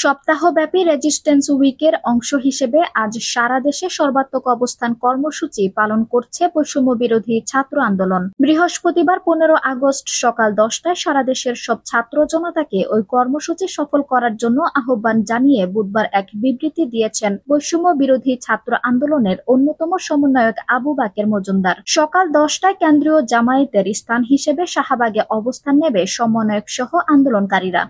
সপ্তাহব্যাপী resistance উইকের অংশ হিসেবে আজ সারা দেশে সর্বাত্মক অবস্থান কর্মসূচি পালন করছে বৈষম্য বিরোধী ছাত্র আন্দোলন। বৃহস্পতিবার 15 আগস্ট সকাল 10টায় সারা দেশের সব ছাত্র জনতাকে ওই কর্মসূচি সফল করার জন্য আহ্বান জানিয়ে বুধবার এক বিবৃতি দিয়েছেন বৈষম্য বিরোধী ছাত্র আন্দোলনের অন্যতম সমন্বয়ক আবু বাকের মজুমদার। সকাল 10টায় কেন্দ্রীয় জামায়াতের স্থান হিসেবে শাহবাগে অবস্থান নেবে সমন্বয়ক সহ আন্দোলনকারীরা।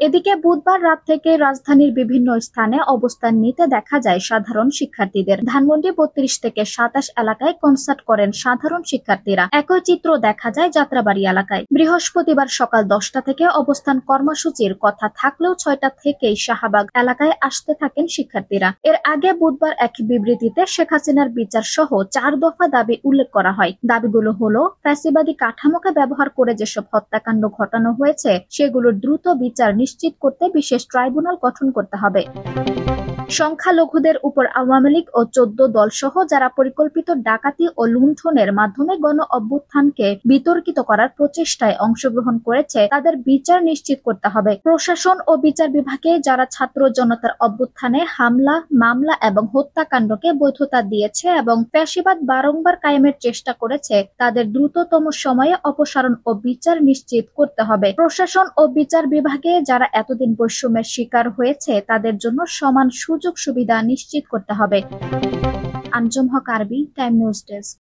এদিকে বুধবার রাত থেকে রাজধানীর বিভিন্ন স্থানে অবস্থান নিতে দেখা যায় সাধারণ শিক্ষার্থীদের। ধানমন্ডি 32 থেকে 27 এলাকায় কনসার্ট করেন সাধারণ শিক্ষার্থীরা। একই চিত্র দেখা যায় যাত্রাবাড়ি এলাকায়। বৃহস্পতিবার সকাল 10টা থেকে অবস্থান কর্মসূচির কথা থাকলেও 6টা থেকেই শাহবাগ এলাকায় আসতে থাকেন শিক্ষার্থীরা। এর আগে বুধবার এক বিবৃতিতে শেখ হাসিনার বিচার সহ 4 দফা দাবি উল্লেখ করা হয়। দাবিগুলো হলো, ফ্যাসিবাদী কাঠামোকে ব্যবহার করে যেসব হত্যাকাণ্ড ঘটানো হয়েছে সেগুলোর দ্রুত বিচার নিশ্চিত করতে বিশেষ ট্রাইব্যুনাল গঠন করতে হবে। সংখ্যালঘুদের উপর আওয়ামী লীগ ও 14 দল সহ যারা পরিকল্পিত ডাকাতি ও লুণ্ঠনের মাধ্যমে গণ অভ্যুত্থানকে বিতর্কিত করার প্রচেষ্টায় অংশগ্রহণ করেছে তাদের বিচার নিশ্চিত করতে হবে। প্রশাসন ও বিচার বিভাগে যারা ছাত্র জনতার অভ্যুত্থানে হামলা, মামলা এবং হত্যাকাণ্ডকে বৈধতা দিয়েছে এবং ফ্যাসিবাদ বারংবার কায়েমের চেষ্টা করেছে তাদের দ্রুততম সময়ে অপসারণ ও বিচার নিশ্চিত করতে হবে। প্রশাসন ও বিচার বিভাগে যারা এতদিন বৈষম্যের শিকার হয়েছে তাদের জন্য সমান সুযোগ সুবিধা নিশ্চিত করতে হবে। আঞ্জুম হক আরবি, টাইম নিউজ ডেস্ক।